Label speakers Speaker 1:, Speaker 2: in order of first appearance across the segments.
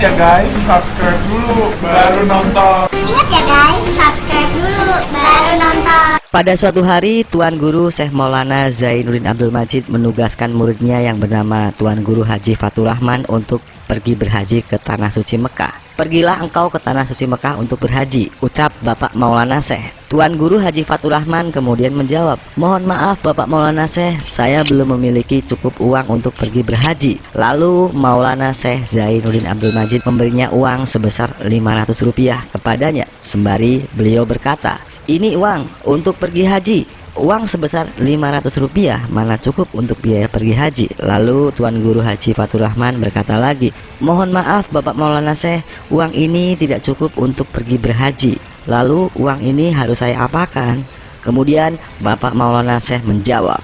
Speaker 1: ya guys, subscribe dulu baru nonton.
Speaker 2: Ingat ya guys, subscribe dulu baru nonton.
Speaker 3: Pada suatu hari, Tuan Guru Syekh Maulana Zainuddin Abdul Majid menugaskan muridnya yang bernama Tuan Guru Haji Fatur Rahman untuk pergi berhaji ke Tanah Suci Mekah. Pergilah engkau ke Tanah Suci Mekah untuk berhaji, ucap Bapak Maulana Syekh. Tuan Guru Haji Fatur Rahman kemudian menjawab, mohon maaf Bapak Maulana Syekh, saya belum memiliki cukup uang untuk pergi berhaji. Lalu Maulana Syekh Zainuddin Abdul Majid memberinya uang sebesar 500 rupiah kepadanya. Sembari beliau berkata, ini uang untuk pergi haji. Uang sebesar 500 rupiah mana cukup untuk biaya pergi haji. Lalu Tuan Guru Haji Fatur Rahman berkata lagi, mohon maaf Bapak Maulana Syekh, uang ini tidak cukup untuk pergi berhaji. Lalu uang ini harus saya apakan? Kemudian Bapak Maulana Syekh menjawab,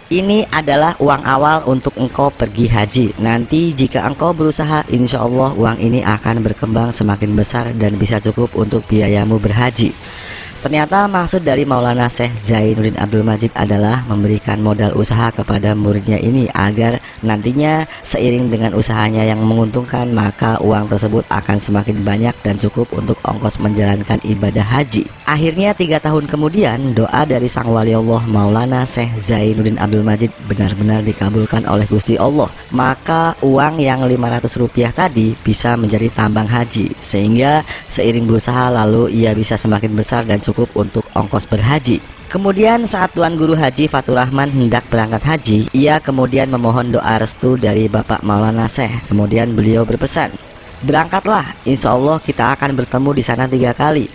Speaker 3: ini adalah uang awal untuk engkau pergi haji. Nanti jika engkau berusaha, insya Allah uang ini akan berkembang semakin besar dan bisa cukup untuk biayamu berhaji. Ternyata maksud dari Maulana Syekh Zainuddin Abdul Majid adalah memberikan modal usaha kepada muridnya ini agar nantinya seiring dengan usahanya yang menguntungkan, maka uang tersebut akan semakin banyak dan cukup untuk ongkos menjalankan ibadah haji. Akhirnya 3 tahun kemudian, doa dari Sang Wali Allah Maulana Syekh Zainuddin Abdul Majid benar-benar dikabulkan oleh Gusti Allah. Maka uang yang 500 rupiah tadi bisa menjadi tambang haji, sehingga seiring berusaha lalu ia bisa semakin besar dan cukup untuk ongkos berhaji. Kemudian saat Tuan Guru Haji Fatur Rahman hendak berangkat haji, ia kemudian memohon doa restu dari Bapak Maulana Syekh. Kemudian beliau berpesan, berangkatlah, insya Allah kita akan bertemu di sana 3 kali.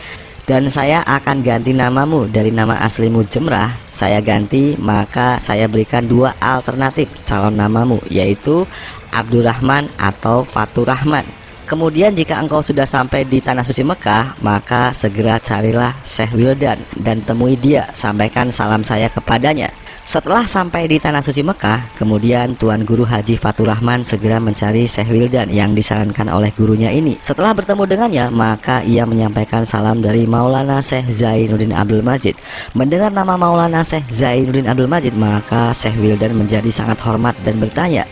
Speaker 3: Dan saya akan ganti namamu dari nama aslimu Jemrah, saya ganti, maka saya berikan 2 alternatif calon namamu, yaitu Abdurrahman atau Fatur Rahman. Kemudian jika engkau sudah sampai di Tanah Suci Mekah, maka segera carilah Syekh Wildan dan temui dia, sampaikan salam saya kepadanya. Setelah sampai di Tanah Suci Mekah, kemudian Tuan Guru Haji Fatur Rahman segera mencari Syekh Wildan yang disarankan oleh gurunya ini. Setelah bertemu dengannya, maka ia menyampaikan salam dari Maulana Syekh Zainuddin Abdul Majid. Mendengar nama Maulana Syekh Zainuddin Abdul Majid, maka Syekh Wildan menjadi sangat hormat dan bertanya,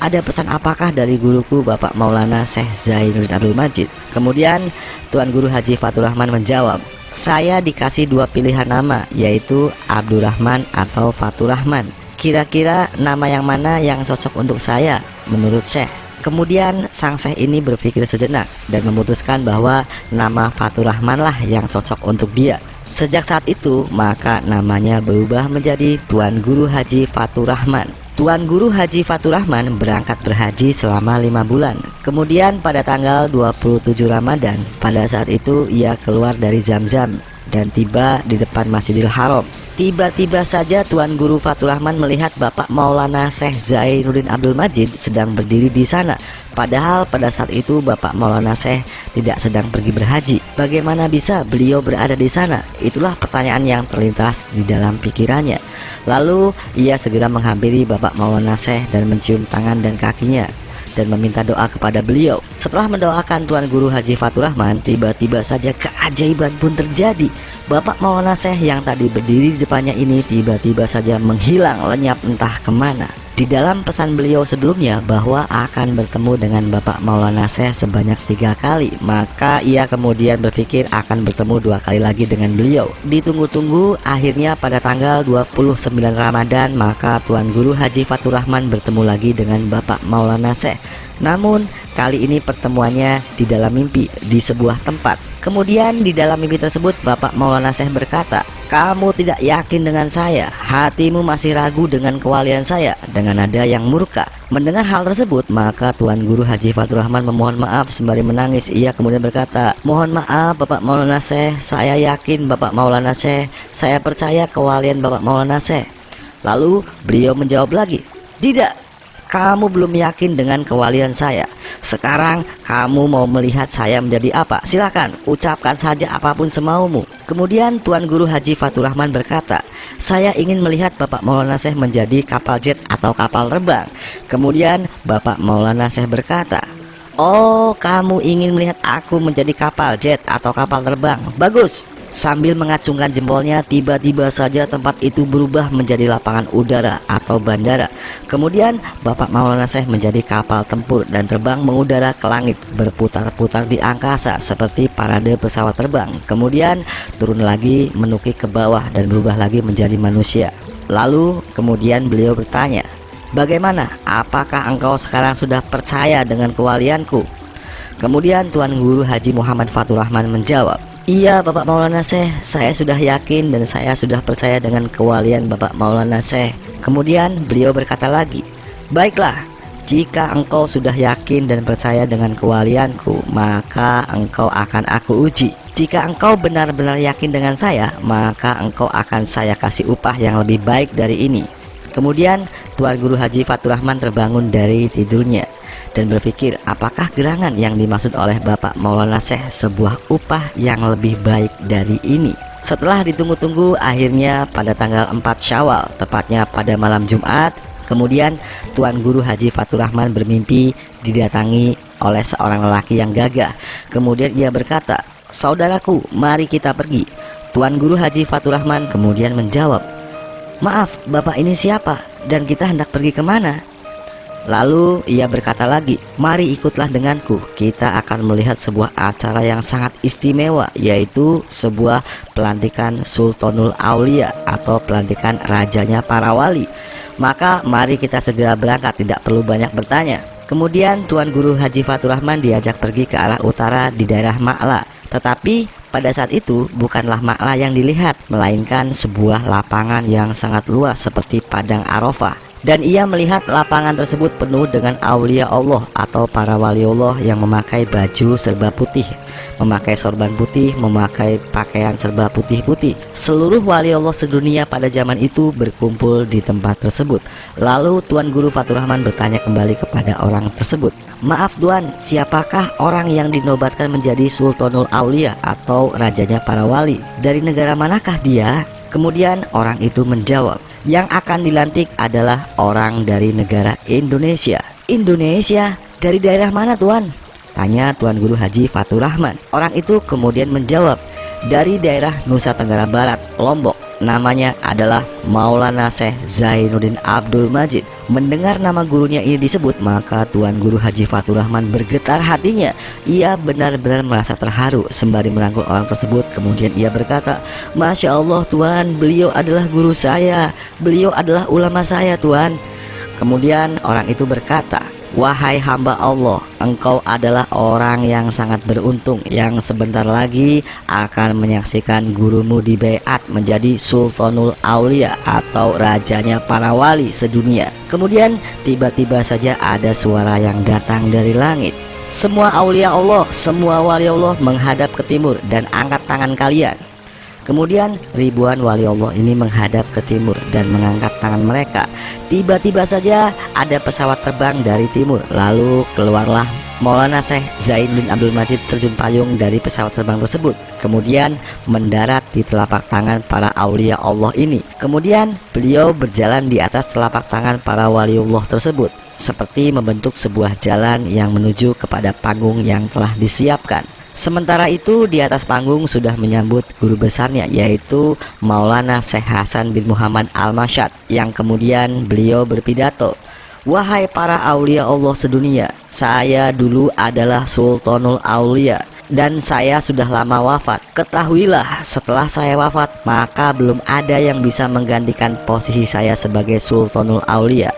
Speaker 3: ada pesan apakah dari guruku Bapak Maulana Syekh Zainuddin Abdul Majid? Kemudian Tuan Guru Haji Fatur Rahman menjawab, saya dikasih 2 pilihan nama, yaitu Abdurrahman atau Fatur Rahman. Kira-kira nama yang mana yang cocok untuk saya menurut Syekh? Kemudian sang Syekh ini berpikir sejenak dan memutuskan bahwa nama Fatur Rahman lah yang cocok untuk dia. Sejak saat itu maka namanya berubah menjadi Tuan Guru Haji Fatur Rahman. Tuan Guru Haji Fatur Rahman berangkat berhaji selama 5 bulan. Kemudian pada tanggal 27 Ramadan, pada saat itu ia keluar dari Zamzam dan tiba di depan Masjidil Haram. Tiba-tiba saja Tuan Guru Fatur Rahman melihat Bapak Maulana Syekh Zainuddin Abdul Majid sedang berdiri di sana. Padahal pada saat itu Bapak Maulana Syekh tidak sedang pergi berhaji. Bagaimana bisa beliau berada di sana? Itulah pertanyaan yang terlintas di dalam pikirannya. Lalu ia segera menghampiri Bapak Maulana Syekh dan mencium tangan dan kakinya dan meminta doa kepada beliau. Setelah mendoakan Tuan Guru Haji Fatur Rahman, tiba-tiba saja keajaiban pun terjadi. Bapak Maulana Syekh yang tadi berdiri di depannya ini tiba-tiba saja menghilang lenyap entah kemana. Di dalam pesan beliau sebelumnya bahwa akan bertemu dengan Bapak Maulana Syekh sebanyak 3 kali, maka ia kemudian berpikir akan bertemu 2 kali lagi dengan beliau. Ditunggu-tunggu, akhirnya pada tanggal 29 Ramadan maka Tuan Guru Haji Fatur Rahman bertemu lagi dengan Bapak Maulana Syekh. Namun kali ini pertemuannya di dalam mimpi di sebuah tempat. Kemudian di dalam mimpi tersebut Bapak Maulana Syekh berkata, kamu tidak yakin dengan saya, hatimu masih ragu dengan kewalian saya, dengan nada yang murka. Mendengar hal tersebut maka Tuan Guru Haji Fatur Rahman memohon maaf sembari menangis. Ia kemudian berkata, mohon maaf Bapak Maulana Syekh, saya yakin Bapak Maulana Syekh, saya percaya kewalian Bapak Maulana Syekh. Lalu beliau menjawab lagi, tidak, kamu belum yakin dengan kewalian saya. Sekarang kamu mau melihat saya menjadi apa? Silakan, ucapkan saja apapun semaumu. Kemudian Tuan Guru Haji Fatur Rahman berkata, saya ingin melihat Bapak Maulana Syekh menjadi kapal jet atau kapal terbang. Kemudian Bapak Maulana Syekh berkata, oh, kamu ingin melihat aku menjadi kapal jet atau kapal terbang? Bagus. Sambil mengacungkan jempolnya, tiba-tiba saja tempat itu berubah menjadi lapangan udara atau bandara. Kemudian Bapak Maulana Syekh menjadi kapal tempur dan terbang mengudara ke langit, berputar-putar di angkasa seperti parade pesawat terbang. Kemudian turun lagi, menukik ke bawah dan berubah lagi menjadi manusia. Lalu kemudian beliau bertanya, "Bagaimana? Apakah engkau sekarang sudah percaya dengan kewalianku?" Kemudian Tuan Guru Haji Muhammad Fatur Rahman menjawab, "Iya Bapak Maulana Syekh, saya sudah yakin dan saya sudah percaya dengan kewalian Bapak Maulana Syekh." Kemudian beliau berkata lagi, "Baiklah, jika engkau sudah yakin dan percaya dengan kewalianku, maka engkau akan aku uji. Jika engkau benar-benar yakin dengan saya, maka engkau akan saya kasih upah yang lebih baik dari ini." Kemudian Tuan Guru Haji Fatur Rahman terbangun dari tidurnya dan berpikir, apakah gerangan yang dimaksud oleh Bapak Maulana Syekh sebuah upah yang lebih baik dari ini. Setelah ditunggu-tunggu, akhirnya pada tanggal 4 Syawal, tepatnya pada malam Jumat, kemudian Tuan Guru Haji Fatur Rahman bermimpi didatangi oleh seorang lelaki yang gagah. Kemudian ia berkata, "Saudaraku, mari kita pergi." Tuan Guru Haji Fatur Rahman kemudian menjawab, "Maaf, Bapak ini siapa? Dan kita hendak pergi kemana?" Lalu ia berkata lagi, "Mari ikutlah denganku, kita akan melihat sebuah acara yang sangat istimewa, yaitu sebuah pelantikan Sultanul Aulia atau pelantikan rajanya para wali. Maka mari kita segera berangkat, tidak perlu banyak bertanya." Kemudian Tuan Guru Haji Fatur Rahman diajak pergi ke arah utara di daerah Ma'la. Tetapi pada saat itu bukanlah Ma'la yang dilihat, melainkan sebuah lapangan yang sangat luas seperti padang Arafah. Dan ia melihat lapangan tersebut penuh dengan aulia Allah atau para wali Allah yang memakai baju serba putih, memakai sorban putih, memakai pakaian serba putih-putih. Seluruh wali Allah sedunia pada zaman itu berkumpul di tempat tersebut. Lalu Tuan Guru Fatur Rahman bertanya kembali kepada orang tersebut, "Maaf Tuan, siapakah orang yang dinobatkan menjadi Sultanul Aulia atau rajanya para wali? Dari negara manakah dia?" Kemudian orang itu menjawab, "Yang akan dilantik adalah orang dari negara Indonesia." "Indonesia? Dari daerah mana Tuan?" tanya Tuan Guru Haji Fatur Rahman. Orang itu kemudian menjawab, "Dari daerah Nusa Tenggara Barat, Lombok. Namanya adalah Maulana Syekh Zainuddin Abdul Majid." Mendengar nama gurunya ini disebut, maka Tuan Guru Haji Fatur Rahman bergetar hatinya. Ia benar-benar merasa terharu sembari merangkul orang tersebut. Kemudian ia berkata, "Masya Allah Tuan, beliau adalah guru saya, beliau adalah ulama saya Tuan." Kemudian orang itu berkata, "Wahai hamba Allah, engkau adalah orang yang sangat beruntung yang sebentar lagi akan menyaksikan gurumu dibaiat menjadi Sultanul Aulia atau rajanya para wali sedunia." Kemudian tiba-tiba saja ada suara yang datang dari langit. "Semua aulia Allah, semua wali Allah menghadap ke timur dan angkat tangan kalian." Kemudian ribuan wali Allah ini menghadap ke timur dan mengangkat tangan mereka. Tiba-tiba saja ada pesawat terbang dari timur. Lalu keluarlah Maulana Syekh Zainuddin Abdul Majid terjun payung dari pesawat terbang tersebut. Kemudian mendarat di telapak tangan para aulia Allah ini. Kemudian beliau berjalan di atas telapak tangan para wali Allah tersebut, seperti membentuk sebuah jalan yang menuju kepada panggung yang telah disiapkan. Sementara itu di atas panggung sudah menyambut guru besarnya, yaitu Maulana Syekh Hasan bin Muhammad Al-Masyad, yang kemudian beliau berpidato, "Wahai para aulia Allah sedunia, saya dulu adalah Sultanul Aulia dan saya sudah lama wafat. Ketahuilah, setelah saya wafat maka belum ada yang bisa menggantikan posisi saya sebagai Sultanul Aulia.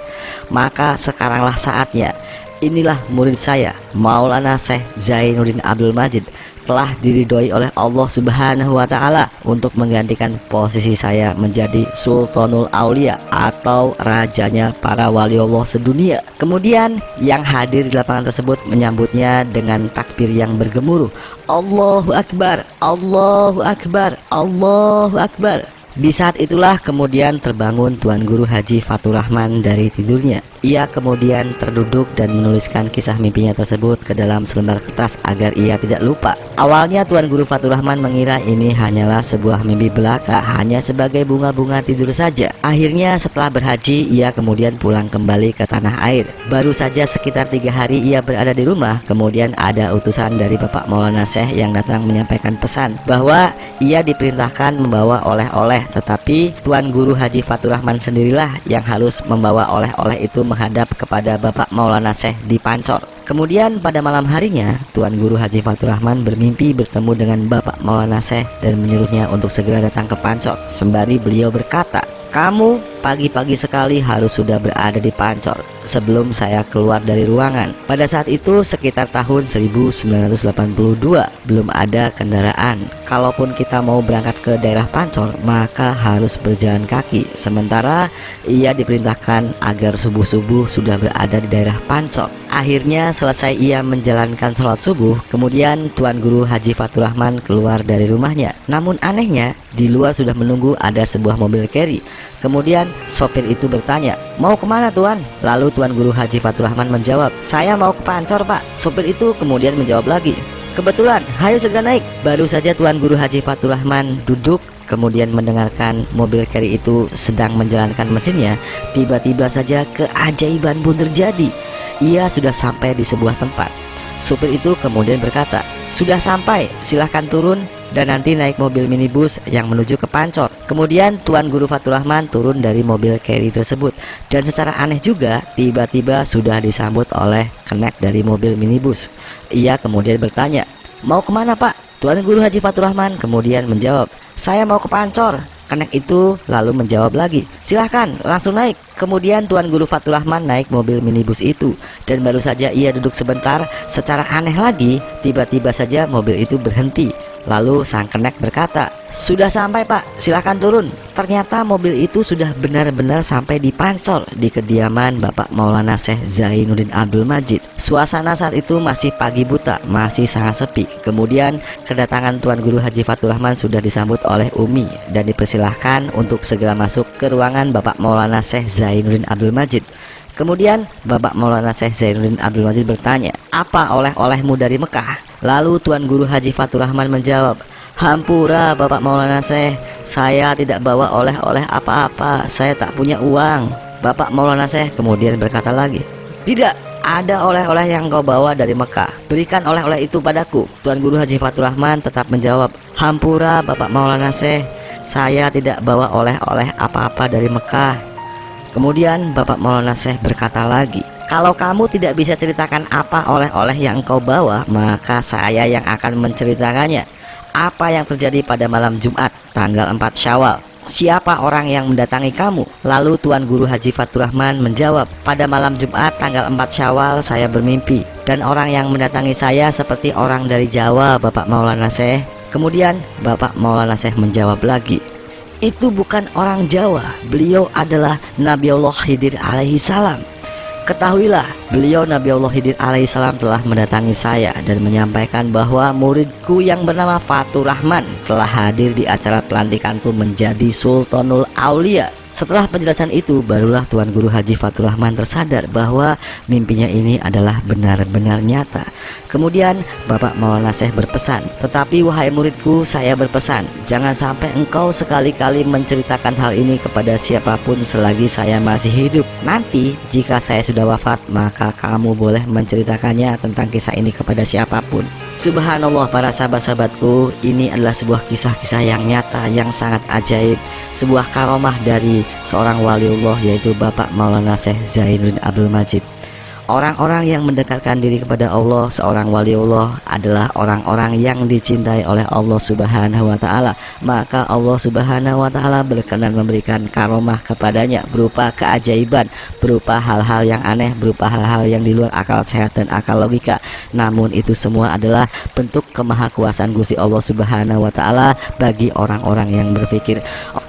Speaker 3: Maka sekaranglah saatnya. Inilah murid saya, Maulana Syekh Zainuddin Abdul Majid, telah diridhoi oleh Allah Subhanahu wa Ta'ala untuk menggantikan posisi saya menjadi Sultanul Aulia atau rajanya para wali Allah sedunia." Kemudian yang hadir di lapangan tersebut menyambutnya dengan takbir yang bergemuruh, "Allahu Akbar, Allahu Akbar, Allahu Akbar." Di saat itulah kemudian terbangun Tuan Guru Haji Fatur Rahman dari tidurnya. Ia kemudian terduduk dan menuliskan kisah mimpinya tersebut ke dalam selembar kertas agar ia tidak lupa. Awalnya Tuan Guru Faturrahman mengira ini hanyalah sebuah mimpi belaka, hanya sebagai bunga-bunga tidur saja. Akhirnya setelah berhaji, ia kemudian pulang kembali ke tanah air. Baru saja sekitar 3 hari ia berada di rumah, kemudian ada utusan dari Bapak Maulana Syekh yang datang menyampaikan pesan bahwa ia diperintahkan membawa oleh-oleh, tetapi Tuan Guru Haji Faturrahman sendirilah yang harus membawa oleh-oleh itu menghadap kepada Bapak Maulana Syekh di Pancor. Kemudian pada malam harinya, Tuan Guru Haji Faturrahman bermimpi bertemu dengan Bapak Maulana Syekh dan menyuruhnya untuk segera datang ke Pancor. Sembari beliau berkata, "Kamu pagi-pagi sekali harus sudah berada di Pancor sebelum saya keluar dari ruangan." Pada saat itu sekitar tahun 1982, belum ada kendaraan. Kalaupun kita mau berangkat ke daerah Pancor, maka harus berjalan kaki. Sementara ia diperintahkan agar subuh-subuh sudah berada di daerah Pancor. Akhirnya selesai ia menjalankan sholat subuh, kemudian Tuan Guru Haji Faturrahman keluar dari rumahnya. Namun anehnya, di luar sudah menunggu ada sebuah mobil carry. Kemudian sopir itu bertanya, "Mau kemana Tuan?" Lalu Tuan Guru Haji Faturrahman menjawab, "Saya mau ke Pancor Pak." Sopir itu kemudian menjawab lagi, "Kebetulan, hayo segera naik." Baru saja Tuan Guru Haji Faturrahman duduk, kemudian mendengarkan mobil carry itu sedang menjalankan mesinnya, tiba-tiba saja keajaiban pun terjadi. Ia sudah sampai di sebuah tempat. Supir itu kemudian berkata, "Sudah sampai, silahkan turun dan nanti naik mobil minibus yang menuju ke Pancor." Kemudian Tuan Guru Faturrahman turun dari mobil carry tersebut, dan secara aneh juga tiba-tiba sudah disambut oleh kenek dari mobil minibus. Ia kemudian bertanya, "Mau kemana Pak?" Tuan Guru Haji Faturrahman kemudian menjawab, "Saya mau ke Pancor." Kenek itu lalu menjawab lagi, "Silahkan langsung naik." Kemudian Tuan Guru Faturrahman naik mobil minibus itu, dan baru saja ia duduk sebentar, secara aneh lagi tiba-tiba saja mobil itu berhenti. Lalu sang kenek berkata, "Sudah sampai Pak, silahkan turun." Ternyata mobil itu sudah benar-benar sampai di Pancor, di kediaman Bapak Maulana Syekh Zainuddin Abdul Majid. Suasana saat itu masih pagi buta, masih sangat sepi. Kemudian kedatangan Tuan Guru Haji Faturrahman sudah disambut oleh Umi dan dipersilahkan untuk segera masuk ke ruangan Bapak Maulana Syekh Zainuddin Abdul Majid. Kemudian Bapak Maulana Syekh Zainuddin Abdul Majid bertanya, "Apa oleh-olehmu dari Mekah?" Lalu Tuan Guru Haji Faturrahman menjawab, "Hampura Bapak Maulana Syekh, saya tidak bawa oleh-oleh apa-apa, saya tak punya uang." Bapak Maulana Syekh kemudian berkata lagi, "Tidak ada oleh-oleh yang kau bawa dari Mekah, berikan oleh-oleh itu padaku." Tuan Guru Haji Faturrahman tetap menjawab, "Hampura Bapak Maulana Syekh, saya tidak bawa oleh-oleh apa-apa dari Mekah." Kemudian Bapak Maulana Syekh berkata lagi, "Kalau kamu tidak bisa ceritakan apa oleh-oleh yang kau bawa, maka saya yang akan menceritakannya. Apa yang terjadi pada malam Jumat tanggal 4 Syawal? Siapa orang yang mendatangi kamu?" Lalu Tuan Guru Haji Faturrahman menjawab, "Pada malam Jumat tanggal 4 Syawal saya bermimpi, dan orang yang mendatangi saya seperti orang dari Jawa Bapak Maulana Syekh." Kemudian Bapak Maulana Syekh menjawab lagi, "Itu bukan orang Jawa, beliau adalah Nabiullah Khidir alaihi salam. Ketahuilah, beliau Nabiullah Khidir alaihi salam telah mendatangi saya dan menyampaikan bahwa muridku yang bernama Faturrahman telah hadir di acara pelantikanku menjadi Sultanul Aulia." Setelah penjelasan itu, barulah Tuan Guru Haji Faturrahman tersadar bahwa mimpinya ini adalah benar-benar nyata. Kemudian Bapak Maulana Syekh berpesan, "Tetapi wahai muridku, saya berpesan, jangan sampai engkau sekali-kali menceritakan hal ini kepada siapapun selagi saya masih hidup. Nanti jika saya sudah wafat, maka kamu boleh menceritakannya tentang kisah ini kepada siapapun." Subhanallah para sahabat-sahabatku, ini adalah sebuah kisah-kisah yang nyata, yang sangat ajaib, sebuah karomah dari seorang waliullah, yaitu Bapak Maulana Syekh Zainuddin Abdul Majid. Orang-orang yang mendekatkan diri kepada Allah, seorang waliullah, adalah orang-orang yang dicintai oleh Allah Subhanahu wa Ta'ala. Maka Allah Subhanahu wa Ta'ala berkenan memberikan karomah kepadanya berupa keajaiban, berupa hal-hal yang aneh, berupa hal-hal yang di luar akal sehat dan akal logika. Namun itu semua adalah bentuk kemahakuasaan Gusti Allah Subhanahu wa Ta'ala bagi orang-orang yang berpikir.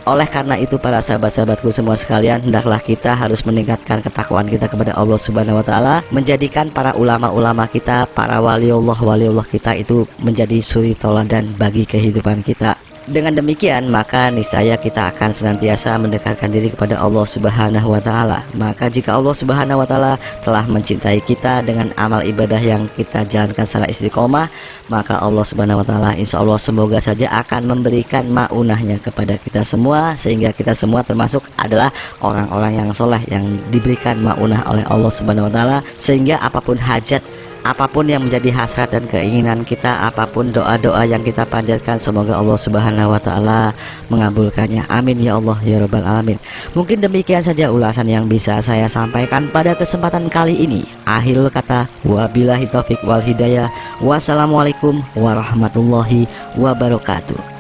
Speaker 3: Oleh karena itu para sahabat-sahabatku semua sekalian, hendaklah kita harus meningkatkan ketakwaan kita kepada Allah Subhanahu wa Ta'ala, menjadikan para ulama-ulama kita, para waliullah kita itu menjadi suri tauladan bagi kehidupan kita. Dengan demikian, maka niscaya kita akan senantiasa mendekatkan diri kepada Allah Subhanahu wa taala. Maka jika Allah Subhanahu wa taala telah mencintai kita dengan amal ibadah yang kita jalankan secara istiqomah, maka Allah Subhanahu wa taala insya Allah semoga saja akan memberikan maunahnya kepada kita semua, sehingga kita semua termasuk adalah orang-orang yang soleh yang diberikan maunah oleh Allah Subhanahu wa taala, sehingga apapun hajat, apapun yang menjadi hasrat dan keinginan kita, apapun doa-doa yang kita panjatkan, semoga Allah Subhanahu wa taala mengabulkannya. Amin ya Allah ya rabbal alamin. Mungkin demikian saja ulasan yang bisa saya sampaikan pada kesempatan kali ini. Akhirul kata, wabillahi taufik wal hidayah. Wassalamualaikum warahmatullahi wabarakatuh.